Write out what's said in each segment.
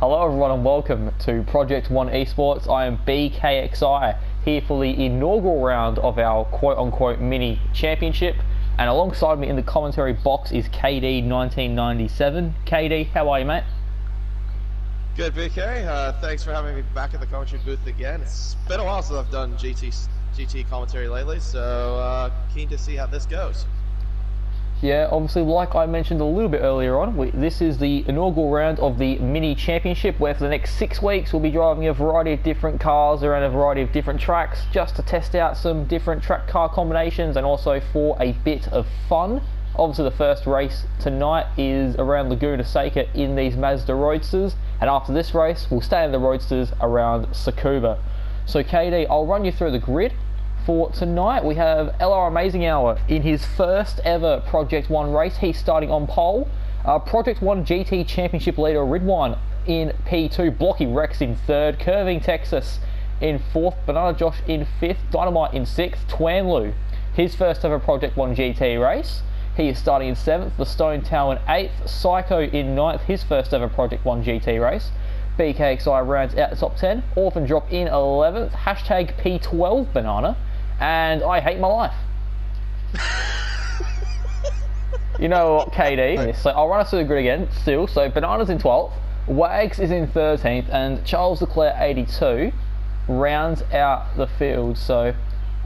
Hello everyone and welcome to Project 1 Esports. I am BKXI here for the inaugural round of our quote-unquote mini championship, and alongside me in the commentary box is KD1997. KD, how are you, mate? Good, BK. Thanks for having me back at the commentary booth again. It's been a while since I've done GT commentary lately, so keen to see how this goes. Yeah, obviously, like I mentioned a little bit earlier on, this is the inaugural round of the mini championship, where for the next 6 weeks we'll be driving a variety of different cars around a variety of different tracks, just to test out some different track car combinations and also for a bit of fun. Obviously, the first race tonight is around Laguna Seca in these Mazda Roadsters, and after this race we'll stay in the Roadsters around Tsukuba. So KD, I'll run you through the grid. For tonight, we have LR Amazing Hour in his first ever Project 1 race. He's starting on pole. Project 1 GT Championship leader Ridwan in P2. Blocky Rex in third. Curving Texas in fourth. Banana Josh in fifth. Dynamite in sixth. Twanlu, his first ever Project 1 GT race. He is starting in seventh. The Stone Tower in eighth. Psycho in ninth. His first ever Project 1 GT race. BKXI rounds out the top 10. Orphan Drop in 11th. Hashtag P12 Banana. And I hate my life. You know what, KD? So I'll run us through the grid again, still. So Banana's in 12th, Wags is in 13th, and Charles Leclerc 82 rounds out the field. So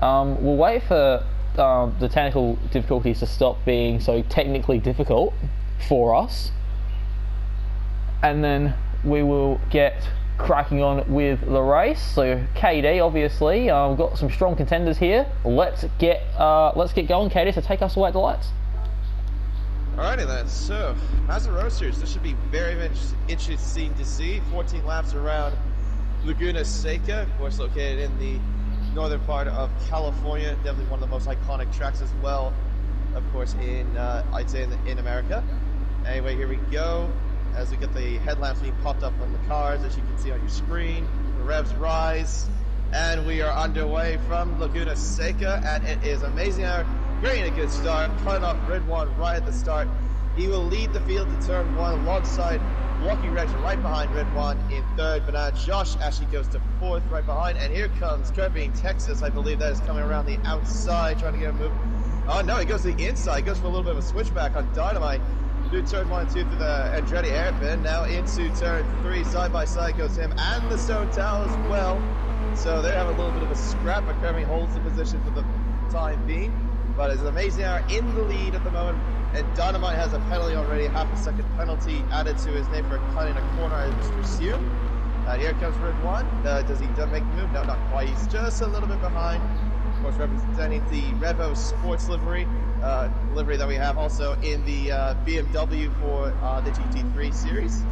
we'll wait for the technical difficulties to stop being so technically difficult for us. And then we will get cracking on with the race. So KD, obviously, we've got some strong contenders here. Let's get going, KD. So take us away at the lights. Alrighty then. So Mazda Roadsters, this should be very interesting to see. 14 laps around Laguna Seca, of course, located in the northern part of California. Definitely one of the most iconic tracks as well, of course, in I'd say in America. Anyway, here we go. As we get the headlamps being popped up on the cars, as you can see on your screen, the revs rise, and we are underway from Laguna Seca, and it is Amazing Hour, getting a good start, cutting off Ridwan right at the start. He will lead the field to turn one alongside Walking Rex right behind Ridwan in third. Banana Josh actually goes to fourth right behind, and here comes Curving Texas. I believe that is coming around the outside, trying to get a move. Oh no, he goes to the inside, goes for a little bit of a switchback on Dynamite. Through turn 1 and 2 through the Andretti hairpin. Now into turn 3, side by side goes him and the Stone Tower as well. So they have a little bit of a scrap, but Kerming holds the position for the time being. But it's an Amazing Hour in the lead at the moment, and Dynamite has a penalty already, half a second penalty added to his name for cutting a corner, I presume. Here comes Ridwan. Does he make the move? No, not quite. He's just a little bit behind. Of course, representing the Revo Sports livery that we have also in the BMW for the GT3 series.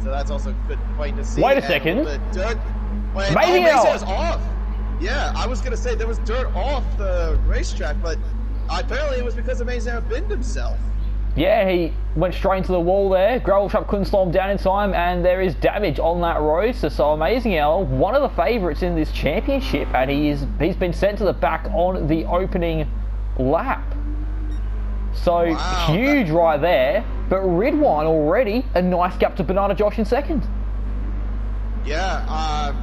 So that's also good point to see. Wait a second. Amazing Hour's off. Yeah, I was going to say there was dirt off the racetrack, but apparently it was because Amazing Hour binned himself. Yeah, he went straight into the wall there. Gravel Trap couldn't slow him down in time, and there is damage on that road. So Amazing Hour, one of the favourites in this championship, and he's been sent to the back on the opening lap. So wow, huge right there, but Ridwan already a nice gap to Banana Josh in second. Yeah,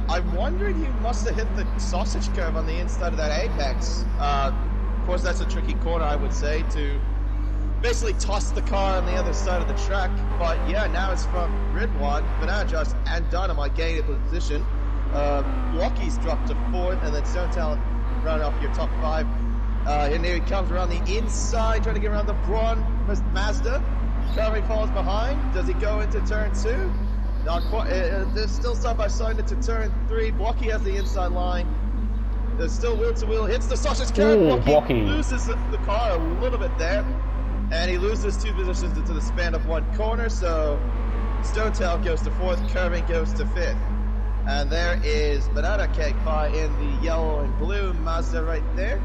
I'm wondering he must have hit the sausage curve on the inside of that apex. Of course, that's a tricky corner, I would say, to basically toss the car on the other side of the track. But yeah, now it's from Ridwan, Banana Josh, and Dynamite getting into position. Blocky's dropped to fourth, and then Stone Talent round off your top 5. And here he comes around the inside, trying to get around the Braun Mazda. Curving falls behind. Does he go into turn 2? Not quite. There's still side by side into turn 3. Blocky has the inside line. There's still wheel to wheel. Hits the sausage curve. Blocky loses the car a little bit there. And he loses 2 positions into the span of 1 corner. So Stone Tail goes to 4th. Curving goes to 5th. And there is Banana Cake Pie in the yellow and blue Mazda right there.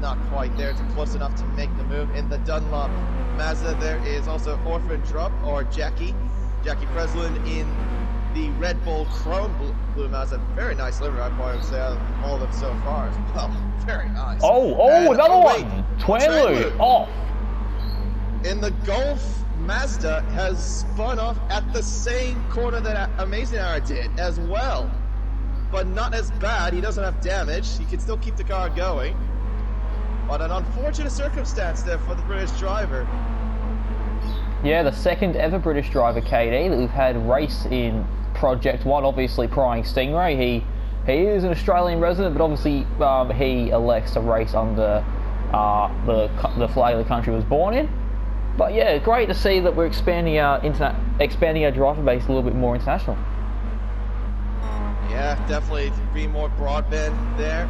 Not quite there, it's close enough to make the move. In the Dunlop Mazda, there is also Orphan Drop, or Jackie Breslin in the Red Bull Chrome Blue Mazda. Very nice livery, I'd probably say, out of all of them so far as well. Very nice. And another one! Twanlu off! In the Golf Mazda has spun off at the same corner that Amazing Hour did as well. But not as bad. He doesn't have damage. He can still keep the car going. But an unfortunate circumstance there for the British driver. Yeah, the second ever British driver, KD, that we've had race in Project 1, obviously prying Stingray. He is an Australian resident, but obviously he elects to race under the flag of the country he was born in. But yeah, great to see that we're expanding our driver base a little bit more international. Yeah, definitely be more broadband there.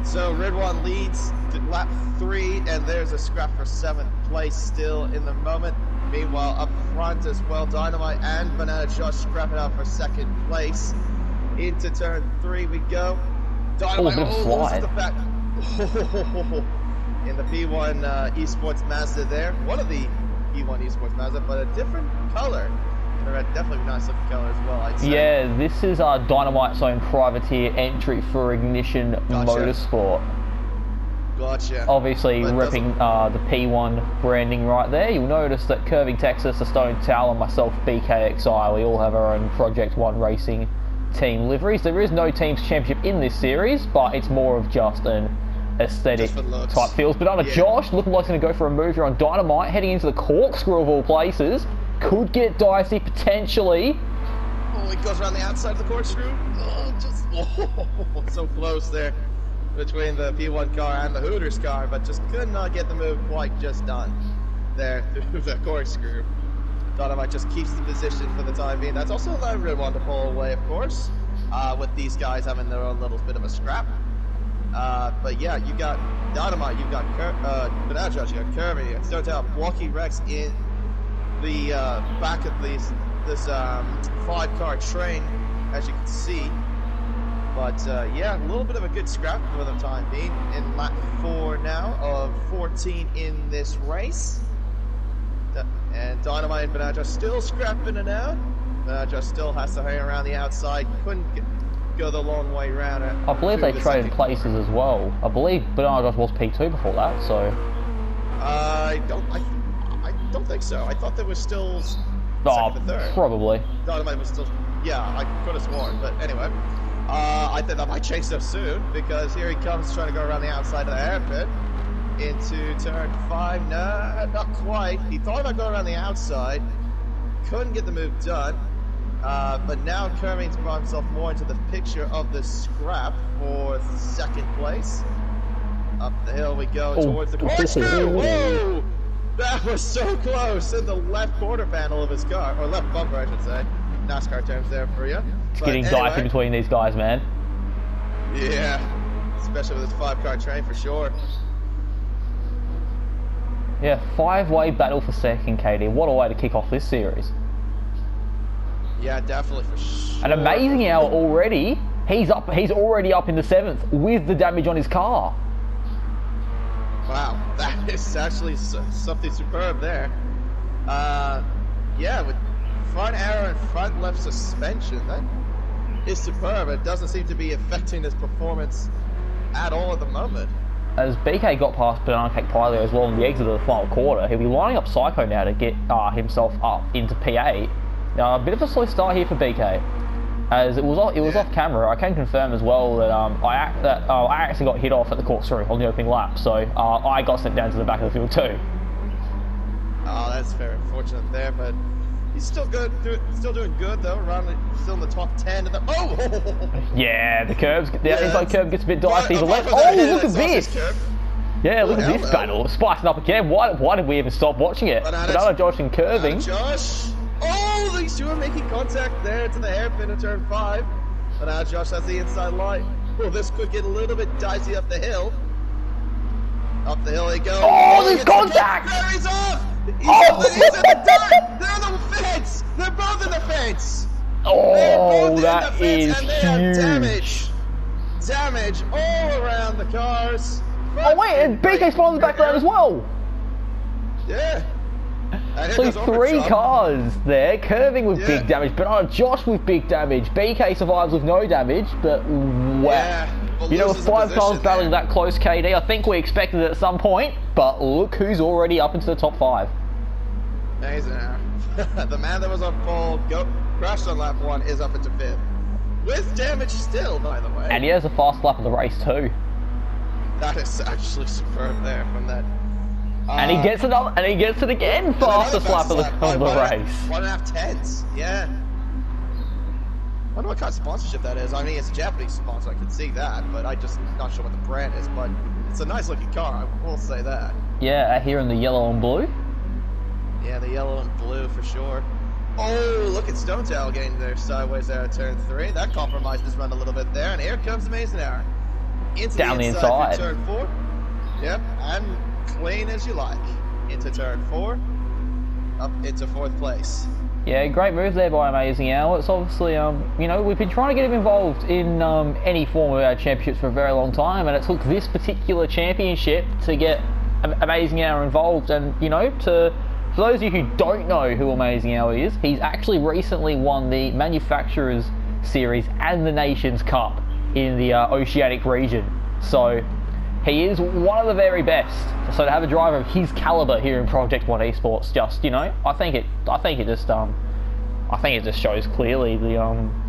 So Ridwan leads to lap 3, and there's a scrap for 7th place still in the moment. Meanwhile, up front as well, Dynamite and Banana Josh scrapping out for 2nd place. Into turn 3 we go. Dynamite loses the back. In the P1 Esports Mazda there. One of the P1 Esports Mazda, but a different color. Definitely a nice looking color as well, I'd say. Yeah, this is our Dynamite's own privateer entry for Ignition Motorsport. Gotcha. Obviously ripping the P1 branding right there. You'll notice that Curving Texas, the Stone Towel, and myself, BKXI, we all have our own Project 1 racing team liveries. There is no team's championship in this series, but it's more of just an aesthetic type feels. But Josh looking like he's going to go for a move here on Dynamite, heading into the corkscrew of all places. Could get dicey potentially. Oh, he goes around the outside of the corkscrew. So close there between the P1 car and the Hooters car, but just could not get the move quite just done there through the corkscrew. Dynamite just keeps the position for the time being. That's also allowed Ridwan to pull away, of course, with these guys having their own little bit of a scrap. But yeah, you got Dynamite, you've got Banana Josh, you got Kirby, you got Stone Towel, Blocky Rex in the back of this 5-car train, as you can see. But yeah, a little bit of a good scrap for the time being in lap 4 now of 14 in this race. And Dynamite and Banana Josh still scrapping it out. Banana Josh still has to hang around the outside. Couldn't go the long way around it. I believe they traded places as well. I believe Banana Josh was P2 before that, so. I don't think so. I thought there was still second and third. Probably. Dynamite was still. Yeah, I could have sworn, but anyway. I think that might change up soon, because here he comes trying to go around the outside of the hairpin into turn 5. No, not quite. He thought about going around the outside, couldn't get the move done, but now Kerming's brought himself more into the picture of the scrap for 2nd place. Up the hill we go towards the corkscrew. Whoa! That was so close in the left quarter panel of his car, or left bumper, I should say. NASCAR terms there for you. It's getting dicey between these guys, man. Yeah, especially with this 5-car train for sure. Yeah, 5-way battle for 2nd, KD. What a way to kick off this series. Yeah, definitely for sure. An Amazing Hour already. He's already up in the 7th with the damage on his car. Wow, that is actually something superb there. Yeah, with front arrow and front left suspension, that is superb. It doesn't seem to be affecting his performance at all at the moment. As BK got past Banana Cake Pie there as well in the exit of the final quarter, he'll be lining up Psycho now to get himself up into P8. Now, a bit of a slow start here for BK, as it was off camera. I can confirm as well that I actually got hit off at the corkscrew on the opening lap, so I got sent down to the back of the field too. Oh, that's very unfortunate there, but he's still good. Still doing good though. Still in the top 10. Yeah, the curbs. The inside curb gets a bit dicey. Look at this. Yeah, look at this battle. Spicing up again. Why did we even stop watching it? Banana Josh and Curving. Josh. Oh, these two are making contact there to the hairpin in turn 5. Banana Josh has the inside line. Well, this could get a little bit dicey up the hill. Up the hill they go. Oh, there's contact! He's off! He's in the dirt! They're in the fence! They're both in the fence! Oh, that is huge. Damage all around the cars. Oh wait, and BK's spot in the background as well. Yeah. So 3 cars there, Curving with big damage, but Josh with big damage. BK survives with no damage, but wow. Yeah, you know, with 5 cars battling that close, KD, I think we expected it at some point, but look who's already up into the top 5. Amazing. The man that was on pole, crashed on lap 1, is up into 5th. With damage still, by the way. And he has a fast lap of the race too. That is actually superb there from that. And he gets another, and he gets it again, fastest lap of the race. 1.5 tenths, yeah. I wonder what kind of sponsorship that is. I mean, it's a Japanese sponsor, I can see that, but I'm just not sure what the brand is. But it's a nice looking car, I will say that. Yeah, here in the yellow and blue. Yeah, the yellow and blue for sure. Oh, look at Stonetail getting there sideways there at turn 3. That compromised his run a little bit there, and here comes Amazing Hour. Into down the inside. Turn 4. Yep, and clean as you like. Into turn 4. Up into 4th place. Yeah, great move there by Amazing Hour. It's obviously, you know, we've been trying to get him involved in any form of our championships for a very long time, and it took this particular championship to get Amazing Hour involved. And, you know, for those of you who don't know who Amazing Hour is, he's actually recently won the Manufacturers Series and the Nations Cup in the Oceanic region. So he is one of the very best. So to have a driver of his caliber here in Project One Esports, just, you know, I think it just shows clearly the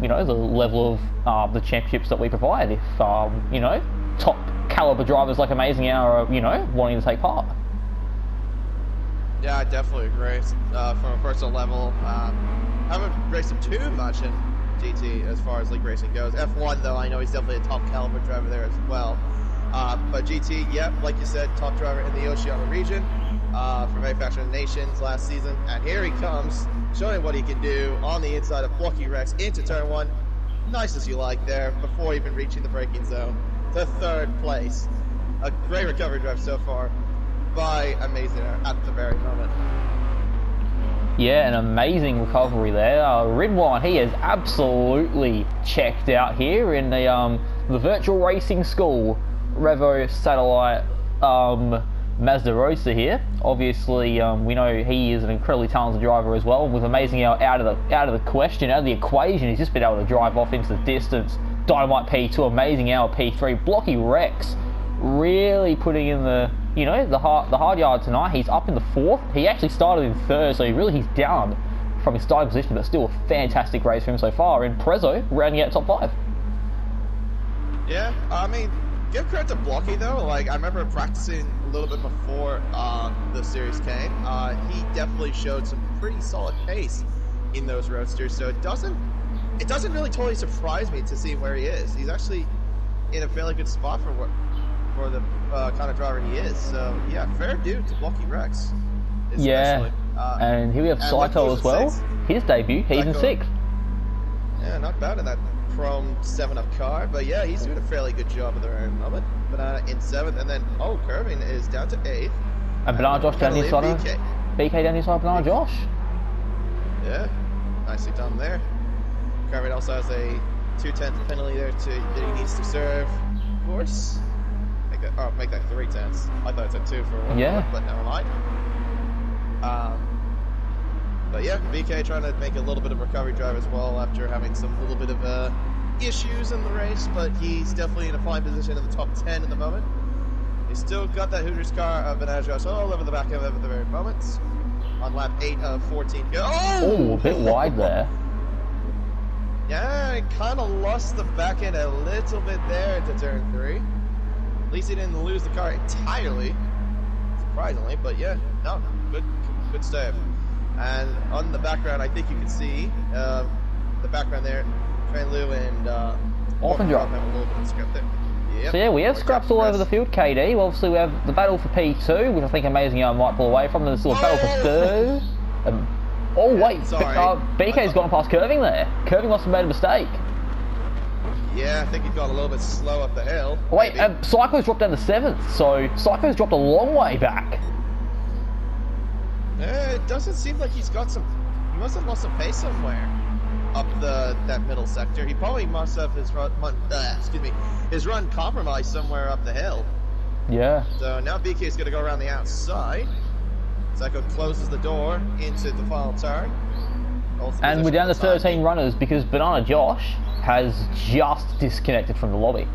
you know, the level of the championships that we provide. If you know, top caliber drivers like Amazing Hour are, you know, wanting to take part. Yeah, I definitely agree. From a personal level, I haven't raced him too much in GT as far as league racing goes. F1 though, I know he's definitely a top caliber driver there as well. But GT, yep, like you said, top driver in the Oceania region for Manufacturing Nations last season. And here he comes, showing what he can do on the inside of Blocky Rex into turn 1. Nice as you like there, before even reaching the braking zone. To 3rd place. A great recovery drive so far by Amazing at the very moment. Yeah, an amazing recovery there. Ridwan, he is absolutely checked out here in the virtual racing school Revo Satellite Mazda Roadster here. Obviously, we know he is an incredibly talented driver as well. With Amazing Hour out of the question, out of the equation, he's just been able to drive off into the distance. Dynamite P2, Amazing Hour P3, Blocky Rex really putting in the, you know, the hard yard tonight. He's up in the 4th. He actually started in 3rd, so he's down from his starting position, but still a fantastic race for him so far. And Prezzo rounding out top 5. Yeah, I mean, give credit to Blocky though. Like, I remember practicing a little bit before the series came. He definitely showed some pretty solid pace in those roadsters. So it doesn't really totally surprise me to see where he is. He's actually in a fairly good spot for the kind of driver he is. So yeah, fair due to Blocky Rex. Yeah, and here we have Saito as well. His debut, he's in 6th. Yeah, not bad in that Chrome 7-up car, but yeah, he's doing a fairly good job at the very moment. Banana in 7th, and then Curving is down to 8th. And Banana Josh down the inside of BK down the inside of Banana Josh. Yeah, nicely done there. Curving also has a 2/10 penalty there that he needs to serve, of course. Make that 3/10. I thought it said 2 for one, but never mind. But yeah, BK trying to make a little bit of recovery drive as well after having some little bit of issues in the race, but he's definitely in a fine position in the top 10 at the moment. He's still got that Hooters car of Banana Josh all over the back of him at the very moment. On lap 8 of 14 go. Oh, a bit wide there. Yeah, he kind of lost the back end a little bit there into turn 3. At least he didn't lose the car entirely, surprisingly, but yeah, no, good save. And on the background, I think you can see the background there, Train Lu and Orphan Drop have a little bit of scrap there. Yep. So yeah, we have scraps all over the field, KD. Well, obviously we have the battle for P2, which I think Amazing Hour might pull away from. There's still a battle for 3rd. Oh wait, BK's gone past Curving there. Curving must have made a mistake. Yeah, I think he got a little bit slow up the hill. Wait, Psycho's dropped down to 7th, so Psycho's dropped a long way back. It doesn't seem like he's got some. He must have lost some pace somewhere up that middle sector. He probably must have his run compromised somewhere up the hill. Yeah. So now BK's going to go around the outside. Psycho closes the door into the final turn. And we're down to 13 runners because Banana Josh has just disconnected from the lobby.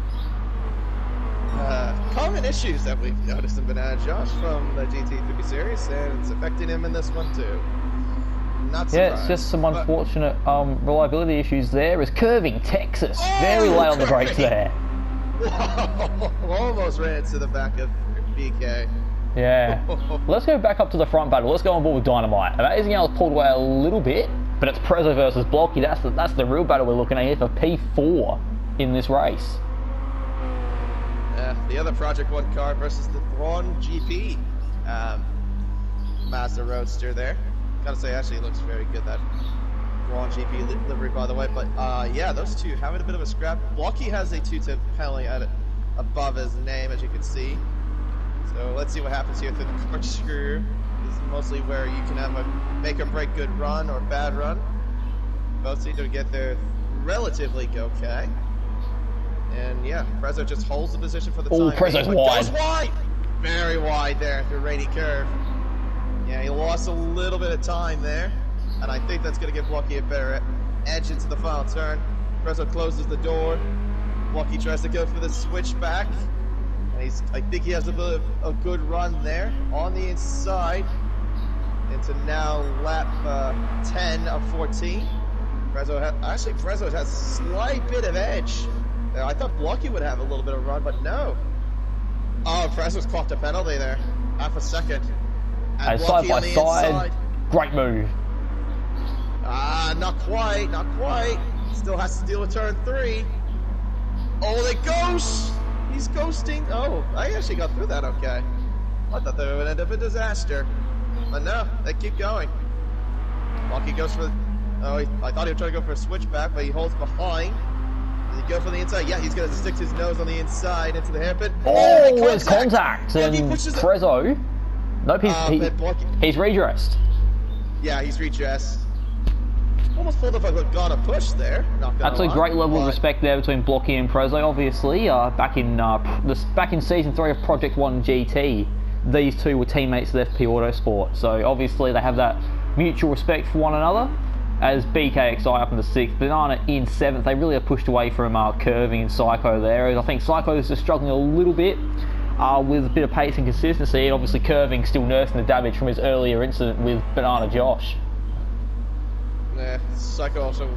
Common issues that we've noticed in Banana Josh from the GT3 series, and it's affecting him in this one too. Not surprised. Yeah, it's just some unfortunate reliability issues there. As curving Texas, very late on the brakes there. Whoa, almost ran into the back of BK. Yeah. Let's go back up to the front battle. Let's go on board with Dynamite. Amazing Hour's pulled away a little bit, but it's Prezzo versus Blocky. That's the real battle we're looking at here for P4 in this race. The other Project 1 car versus the Braun GP Mazda Roadster there. Gotta say, actually, it looks very good, that Braun GP livery, by the way. But yeah, those two having a bit of a scrap. Blocky has a 2-tip penalty above his name, as you can see. So let's see what happens here through the corkscrew. This is mostly where you can have a make or break good run or bad run. Both seem to get there relatively okay. And yeah, Prezzo just holds the position for the time. Oh, Prezzo's wide. Goes wide! Very wide there through rainy curve. Yeah, he lost a little bit of time there. And I think that's going to give Blocky a better edge into the final turn. Prezzo closes the door. Blocky tries to go for the switchback. I think he has a good run there on the inside into now lap 10 of 14. Prezzo has a slight bit of edge. I thought Blocky would have a little bit of run, but no. Oh, Prezzo's clocked a penalty there, half a second. And side by side, great move. Not quite, not quite. Still has to deal with turn 3. Oh, they ghost. He's ghosting. Oh, I actually got through that okay. I thought that would end up a disaster. But no, they keep going. Blocky goes for... Oh, I thought he would try to go for a switchback, but he holds behind. Does he go for the inside? Yeah, he's going to stick his nose on the inside into the hairpin. Oh, there's contact. And Prezzo... Nope, he's redressed. Yeah, he's redressed. Almost pulled up a got a push there. Absolutely great level of respect there between Blocky and Prezzo. Obviously, back in season 3 of Project 1 GT, these two were teammates of FP Autosport. So obviously they have that mutual respect for one another. As BKXI up in the 6th, Banana in 7th, they really are pushed away from curving and Psycho there. As I think Psycho is just struggling a little bit with a bit of pace and consistency, and obviously curving still nursing the damage from his earlier incident with Banana Josh. Yeah, Psycho also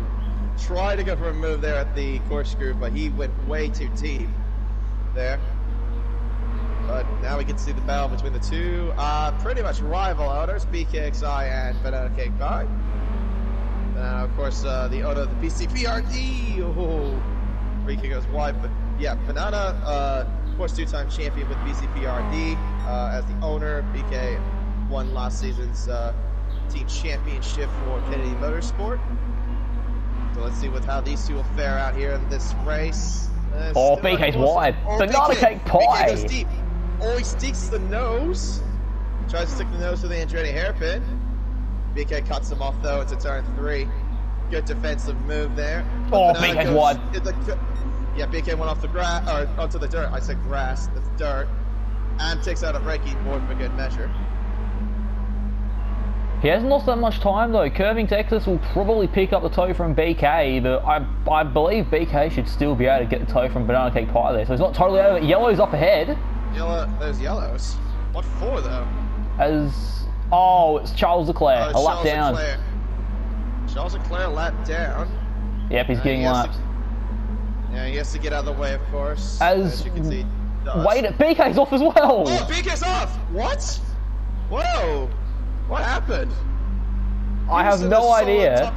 tried to go for a move there at the corkscrew, but he went way too deep there. But now we can see the battle between the two pretty much rival owners, BKXI and Banana Cake Pie. Of course, the owner of the BCPRD. Oh, Rika goes wide, but yeah, Banana, of course, 2-time champion with BCPRD as the owner. BK won last season's team championship for Kennedy Motorsport. So let's see how these two will fare out here in this race. Oh, BK's wide. Banana Cake Pie. BK goes deep. Oh, he sticks the nose. He tries to stick the nose to the Andretti hairpin. BK cuts him off though into turn 3. Good defensive move there. But BK's wide. Yeah, BK went off the grass, or onto the dirt. I said grass, that's dirt. And takes out a braking board for good measure. He hasn't lost that much time though. Curving Texas will probably pick up the toe from BK, but I believe BK should still be able to get the toe from Banana Cake Pie there. So he's not totally over. Yellow's up ahead. There's yellows. What for though? Oh, it's Charles Leclerc, a lap down. Charles Leclerc lap down. Yep, he's getting lapped. Yeah, he has to get out of the way, of course. As you can see, wait, BK's off as well. Oh, BK's off. What? Whoa! What happened? I have no idea.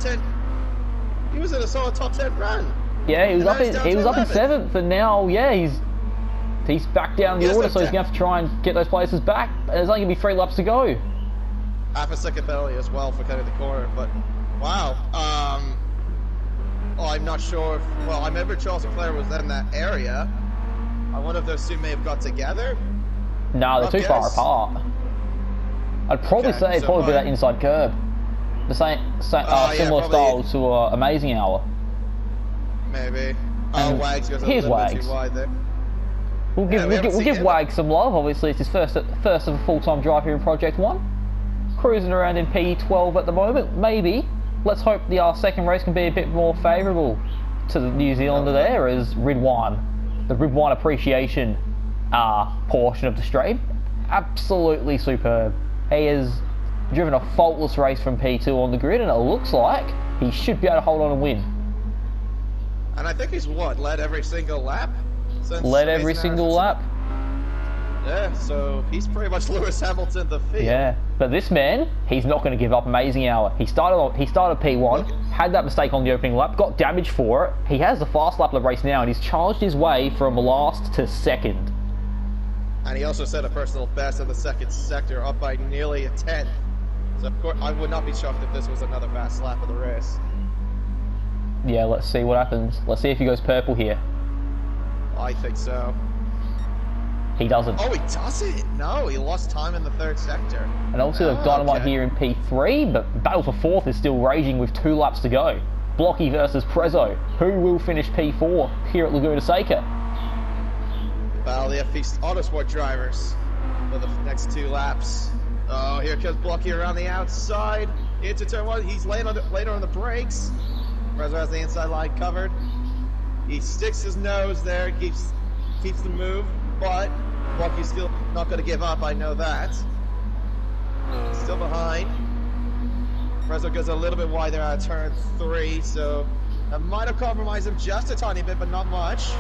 He was in a solid top 10 run. Yeah, he was up in 7th, and now he's back down the order, so he's gonna have to try and get those places back. There's only gonna be 3 laps to go. Half a second penalty as well for cutting the corner, but wow. I'm not sure if, well, I remember Charles Leclerc was in that area. I wonder if those two may have got together. No, they're too far apart. I'd probably say it'd probably be that inside curb. The similar style to Amazing Hour. Maybe. Wags goes a here's little bit Wags. too wide there. We'll give Wags some love. Obviously, it's his first of a full-time drive here in Project 1. Cruising around in P12 at the moment. Maybe. Let's hope the second race can be a bit more favourable to the New Zealander there, as Ridwan, the Ridwan appreciation portion of the stream. Absolutely superb. He is driven a faultless race from P2 on the grid, and it looks like he should be able to hold on and win. And I think he's led every single lap? Led every single lap? Yeah, so he's pretty much Lewis Hamilton the field. Yeah, but this man, he's not going to give up. Amazing hour. He started P1, had that mistake on the opening lap, got damaged for it. He has the fast lap of the race now, and he's charged his way from last to second. And he also set a personal best in the second sector, up by nearly a tenth. So of course, I would not be shocked if this was another fast lap of the race. Yeah, let's see what happens. Let's see if he goes purple here. I think so. He doesn't. Oh, he doesn't? No, he lost time in the third sector. And also the Dynamite here in P3, but battle for fourth is still raging with 2 laps to go. Blocky versus Prezzo. Who will finish P4 here at Laguna Seca? Battle the F1 Autosport drivers for the next 2 laps. Oh, here comes Blocky around the outside. Into turn 1. He's later on the brakes. Prezzo has the inside line covered. He sticks his nose there, keeps the move, but Blocky's still not going to give up, I know that. Still behind. Prezzo goes a little bit wider out of turn 3, so that might have compromised him just a tiny bit, but not much.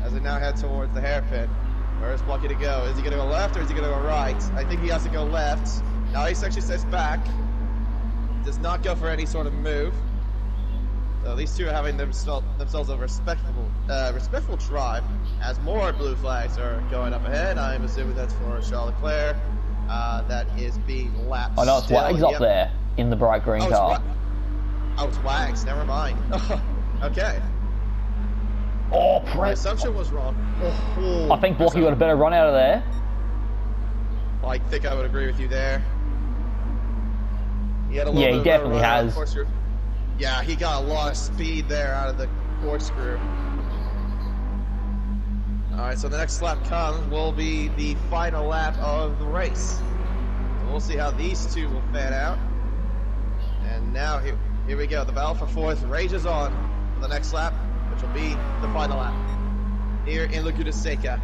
As they now head towards the hairpin. Where is Blocky to go? Is he going to go left or is he going to go right? I think he has to go left. Now he actually steps back. Does not go for any sort of move. So these two are having themselves a respectful drive as more blue flags are going up ahead. I'm assuming that's for Charles Leclerc. That is being lapped. Oh no, it's Wags up there in the bright green car. It's Wags. Never mind. Okay. Oh, my assumption was wrong. Oh, I think Blocky got a better run out of there. I think I would agree with you there. He had a he definitely has. Yeah, he got a lot of speed there out of the corkscrew. Alright, so the next lap comes will be the final lap of the race. So we'll see how these two will fan out. And now here we go. The battle for fourth rages on for the next lap, which will be the final lap here in Laguna Seca.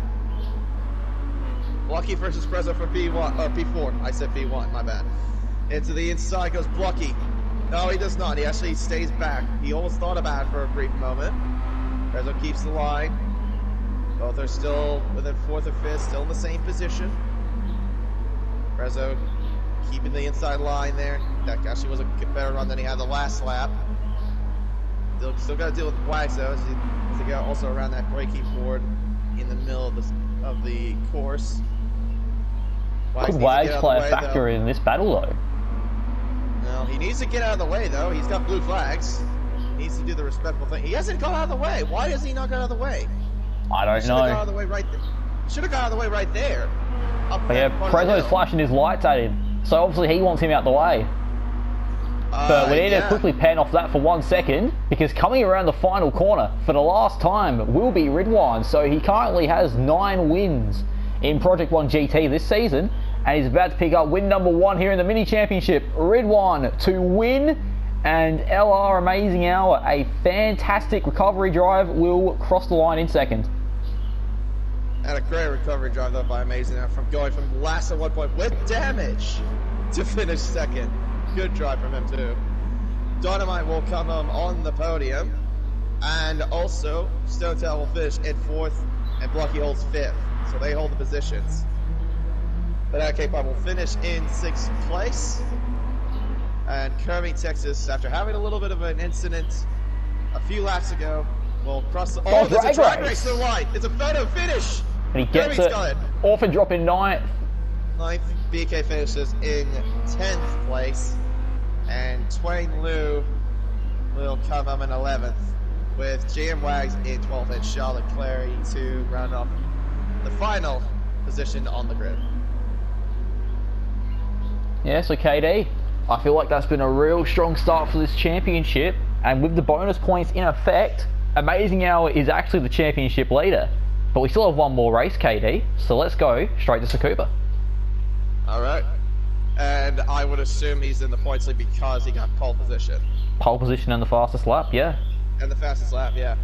Blocky versus Prezzo for P1 or P4. I said P1, my bad. Into the inside goes Blocky. No, he does not. He actually stays back. He almost thought about it for a brief moment. Prezzo keeps the line. Both are still within fourth or fifth, still in the same position. Prezzo keeping the inside line there. That actually was a better run than he had the last lap. Still got to deal with Wags though, as they go also around that braking board in the middle of the course. Could Wags play a factor in this battle though? No, he needs to get out of the way though. He's got blue flags. He needs to do the respectful thing. He hasn't gone out of the way. Why has he not got out of the way? I don't know. Should have got out of the way right there. Should have got out of the way right there. But yeah, Prezzo's flashing his lights at him, so obviously he wants him out the way. But we need to quickly pan off that for 1 second, because coming around the final corner for the last time will be Ridwan. So he currently has 9 wins in Project 1 GT this season, and he's about to pick up win number 1 here in the Mini Championship. Ridwan to win, and LR Amazing Hour, a fantastic recovery drive, will cross the line in second. And a great recovery drive though by Amazing Hour, from going from last at 1 point with damage to finish second. Good drive from him too. Dynamite will come on the podium, and also Stonetail will finish in 4th, and Blocky holds 5th, so they hold the positions. But K-Pop will finish in 6th place, and Kirby, Texas, after having a little bit of an incident a few laps ago, will cross the... Oh, there's a drag race to the line! It's a photo finish! And he gets it. Orphan drop in 9th. 9th, BK finishes in 10th place. And Twain Liu will come up in 11th, with JM Wags in 12th and Charlotte Clary to round off the final position on the grid. Yeah, so KD, I feel like that's been a real strong start for this championship, and with the bonus points in effect, Amazing Hour is actually the championship leader. But we still have one more race, KD, so let's go straight to Tsukuba. Alright. And I would assume he's in the points lead because he got pole position. Pole position and the fastest lap, yeah. And the fastest lap, yeah.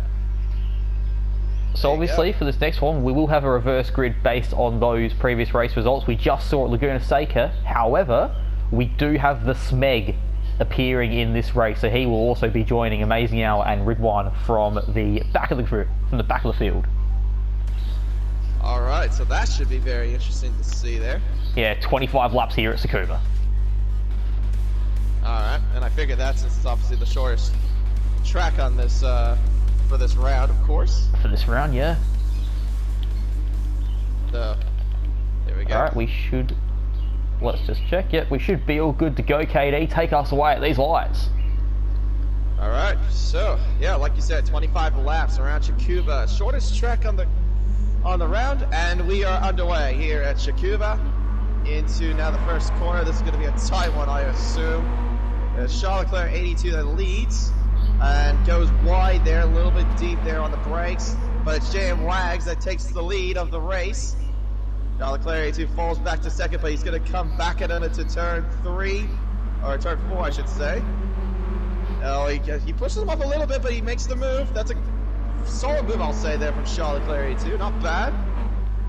So obviously for this next one, we will have a reverse grid based on those previous race results. We just saw at Laguna Seca. However, we do have the Smeg appearing in this race, so he will also be joining Amazing Hour and Ridwan from the back of the field. All right, so that should be very interesting to see there. Yeah, 25 laps here at Tsukuba. All right, and I figured that since it's obviously the shortest track on this for this round, of course. For this round, yeah. So there we go. All right, we should. Let's just check. Yep, we should be all good to go. KD, take us away at these lights. All right, so yeah, like you said, 25 laps around Tsukuba, shortest track on the round, and we are underway here at Tsukuba into now the first corner. This is going to be a tight one, I assume. Charles Leclerc 82 that leads and goes wide there, a little bit deep there on the brakes, but it's JM Wags that takes the lead of the race. Charles Leclerc 82 falls back to second, but he's going to come back at it to turn 3, or turn 4, I should say. Oh, he pushes him up a little bit, but he makes the move. That's a solid move, I'll say, there from Charles Leclerc 82. Not bad.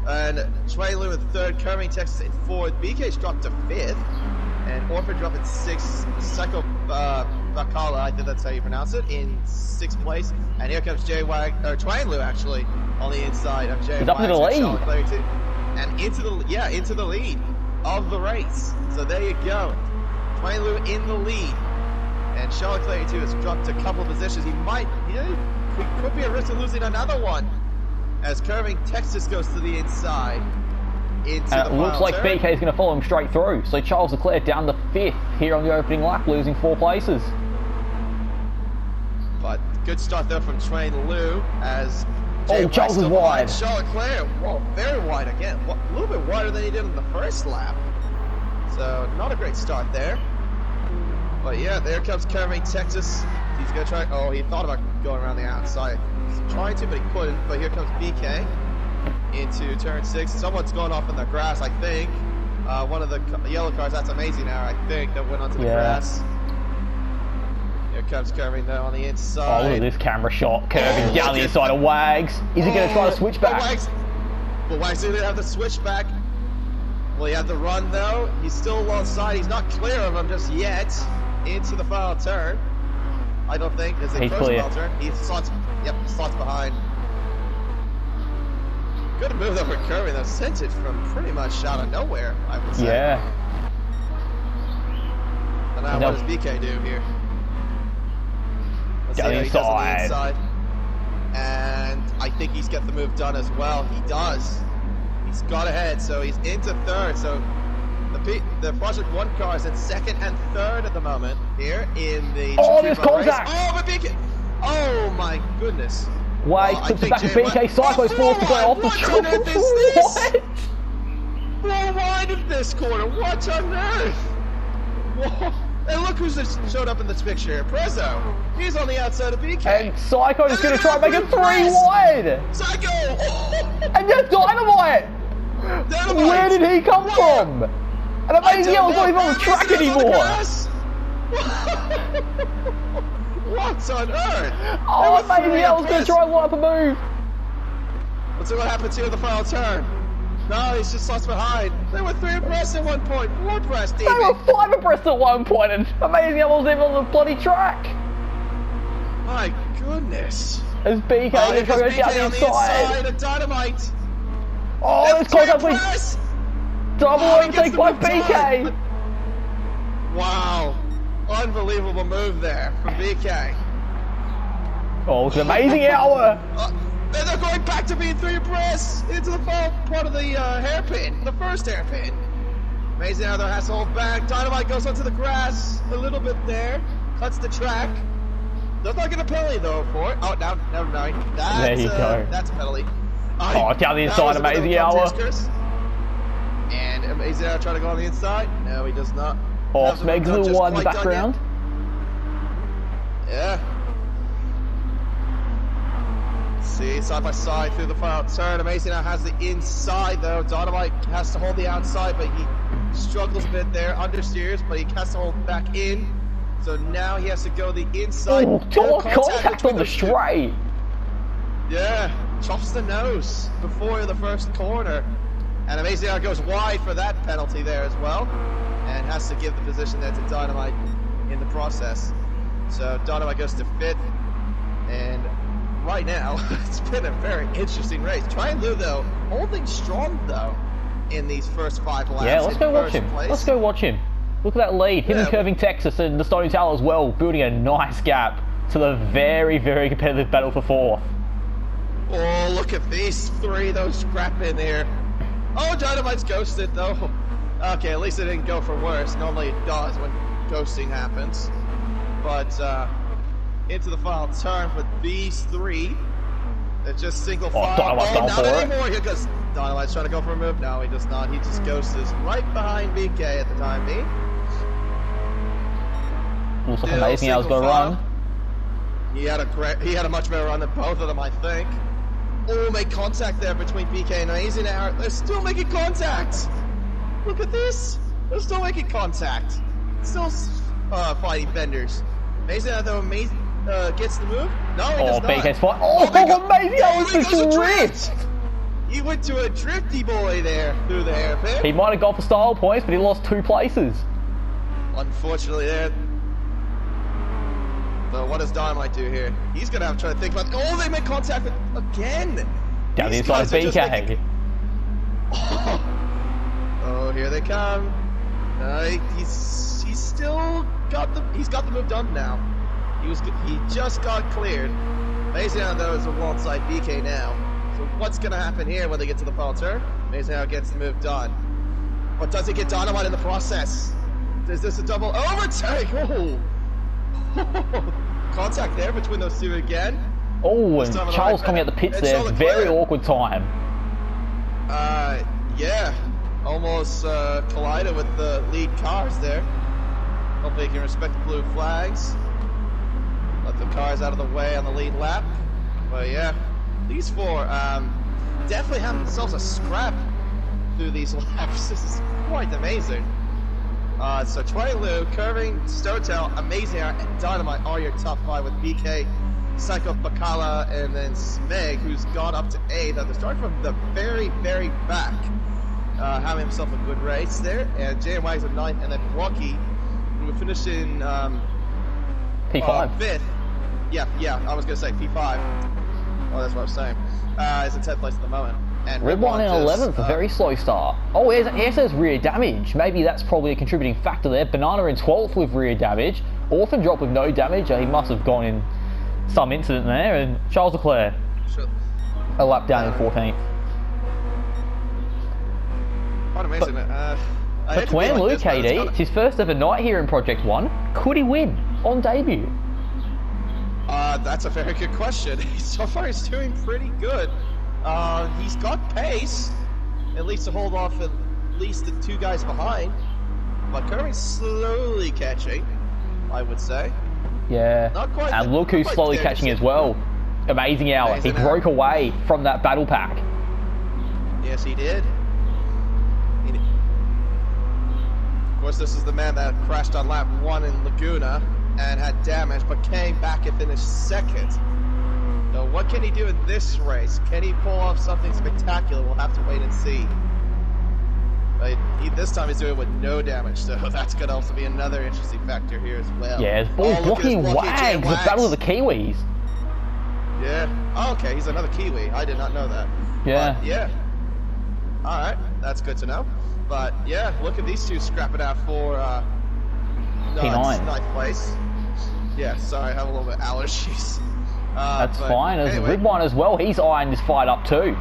And Trey Lou in third, Kerming Texas in fourth. BK's dropped to fifth. And Orford dropped in sixth. Psycho Bacala, I think that's how you pronounce it, in sixth place. And here comes Twain Lou, actually, on the inside of Jay. He's up in the lead. And into the lead of the race. So there you go. Twain Lou in the lead. And Charles Leclerc 82 has dropped a couple of positions. He could be at risk of losing another one as Curving Texas goes to the inside. Into the looks like turn. BK is going to follow him straight through. So Charles Leclerc down to 5th here on the opening lap, losing 4 places. But good start there from Train Lou as Charles is wide. Charles Leclerc, whoa, very wide again. A little bit wider than he did in the first lap. So not a great start there. But yeah, there comes Kerming Texas. He's going to try. Oh, he thought about going around the outside. He's trying to, but he couldn't. But here comes BK into turn 6. Someone's going off in the grass, I think. One of the yellow cars, that's Amazing Hour, I think, that went onto the grass. Here comes Kerming though on the inside. Oh, look at this camera shot. Curving down the inside of Wags. Is he going to try to switch back? But Wags didn't have the switch back. Well, he had the run though. He's still alongside. He's not clear of him just yet. Into the final turn. I don't think. As they approach the final turn. He slots behind. Good move though for Kirby. That sent it from pretty much out of nowhere, I would say. Yeah. And now what does BK do here? Let's see how he does on the inside. And I think he's got the move done as well. He does. He's got ahead, so he's into third. So the Project 1 car is in second and third at the moment here in the there's contact! Oh, but BK! Oh my goodness. Wags puts it back to BK. Psycho's forced to go off the track. What? How wide is this corner? What on earth? Whoa. And look who's just showed up in this picture here. Prezzo. He's on the outside of BK. And Psycho is going to try and make it 3 wide. Psycho! And there's Dynamite! Where did he come from? And Amazing Yellow's not even on the track anymore! What on earth? Oh, Amazing Yellow's going to try and line up a move! Let's see what happens here in the final turn. No, he's just lost behind. They were 3 abreast at one point, 4 abreast even. They were 5 abreast at one point, and Amazing Yellow's even on the bloody track! My goodness. As BK is trying to go down the inside. A Dynamite. Oh, there's contact with double overtake by BK. Wow. Unbelievable move there from BK. Oh, it's an Amazing Hour. And they're going back to being 3 abreast into the fall part of the hairpin, the first hairpin. Amazing Hour though has to hold back. Dynamite goes onto the grass a little bit there, cuts the track. Does not get a penalty though for it. Oh, now, never mind. There you go. That's a penalty. Oh, down the inside, Amazing Hour. And Amazing Hour trying to go on the inside. No, he does not. Oh, Smeg's a little wide in the background. Yeah. See, side by side through the final turn. Amazing Hour has the inside though. Dynamite has to hold the outside, but he struggles a bit there. Understeers, but he has to hold back in. So now he has to go the inside. Oh, contact on the straight. Yeah. chops the nose before the first corner. And Amazing Hour goes wide for that penalty there as well. And has to give the position there to Dynamite in the process. So Dynamite goes to 5th. And right now, it's been a very interesting race. Try and Lou, though, holding strong, though, in these first 5 laps. Yeah, let's go watch him. Let's go watch him. Look at that lead. Him and Curving Texas and the Stony Tower as well, building a nice gap to the very, very competitive battle for 4th. Oh, look at these 3, though, scrapping there. Oh, Dynamite's ghosted, though. Okay, at least it didn't go for worse. Normally it does when ghosting happens. But into the final turn for these 3. They're just single file. Dynamite's going for it. Anymore. Here goes Dynamite's trying to go for a move. No, he does not. He just ghosts right behind BK at the time being. Looks like Amazing Hour's got a run. He had a much better run than both of them, I think. Oh, make contact there between BK and Amazing Hour. They're still making contact. Look at this. They're still making contact. Still fighting benders. Amazing Hour, though, gets the move. No, he does not. BK's fight. Oh, Amazing Hour with the drift. He went to a drifty boy there through the hairpin. He might have gone for style points, but he lost 2 places. Unfortunately, there. So what does Dynamite do here? He's going to have to try to think about... Oh, they make contact with... Again! Down the inside of BK. Oh, here they come. He's still got the... He's got the move done now. He just got cleared. Amazing Hour, though, is alongside BK now. So what's going to happen here when they get to the final turn? Amazing Hour gets the move done. But does it get Dynamite in the process? Is this a double overtake? Oh! Contact there between those 2 again. Oh, and Charles coming out the pits there. Very awkward time. Yeah. Almost collided with the lead cars there. Hopefully he can respect the blue flags. Let the cars out of the way on the lead lap. But yeah, these 4 definitely have themselves a scrap through these laps. This is quite amazing. So Twenty Lou, Curving, Stotel, Amazing Hour, and Dynamite are your top 5 with BK, Psycho Bacala, and then Smeg, who's gone up to 8th. They're starting from the very, very back, having himself a good race there. And JMY's at 9th, and then Blocky, who finished in P5. 5th. Yeah, I was going to say P5. Oh, that's what I was saying. Is in 10th place at the moment. And Redwine in 11th, a very slow start. Oh, he says rear damage. Maybe that's probably a contributing factor there. Banana in 12th with rear damage. Orphan dropped with no damage. He must have gone in some incident there. And Charles Leclerc, a lap down in 14th. Quite amazing. But Twan Lou, KD, it's his first ever night here in Project 1. Could he win on debut? That's a very good question. So far he's doing pretty good. He's got pace, at least to hold off at least the 2 guys behind. But Curry's slowly catching, I would say. Yeah, not quite and look who's slowly catching as well. Amazing Hour. He broke away from that battle pack. Yes, he did. Of course, this is the man that crashed on lap 1 in Laguna and had damage, but came back and finished 2nd. So what can he do in this race? Can he pull off something spectacular? We'll have to wait and see. But this time he's doing it with no damage, so that's going to also be another interesting factor here as well. Yeah, it's blocking Wags, the battle of the Kiwis. Yeah. Oh, okay, he's another Kiwi. I did not know that. Yeah. But, yeah. All right, that's good to know. But yeah, look at these 2 scrapping out for ninth place. Yeah, sorry, I have a little bit of allergies. That's fine. There's anyway. Ridwan as well. He's eyeing this fight up too.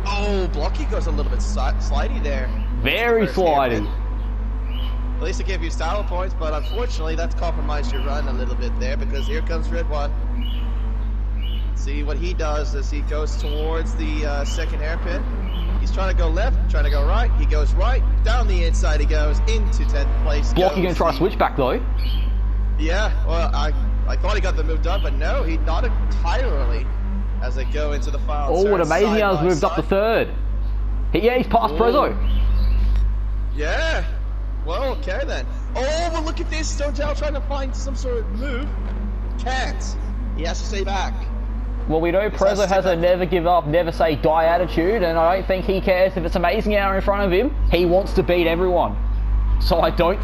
Oh, Blocky goes a little bit slidey there. Very slidey. At least it gave you style points, but unfortunately that's compromised your run a little bit there because here comes Ridwan. See what he does as he goes towards the 2nd hairpin. He's trying to go left, trying to go right. He goes right, down the inside he goes, into 10th place. Blocky going to try a switchback though. Yeah, well, I thought he got the move done, but no, he not entirely as they go into the final turn. Oh, what amazing how he's moved up to 3rd. He's past Prezzo. Yeah, well, okay then. Oh, well, look at this. Stotel trying to find some sort of move. Can't. He has to stay back. Well, we know Prezzo has a never give up, never say die attitude, and I don't think he cares if it's Amazing Hour in front of him. He wants to beat everyone. So I think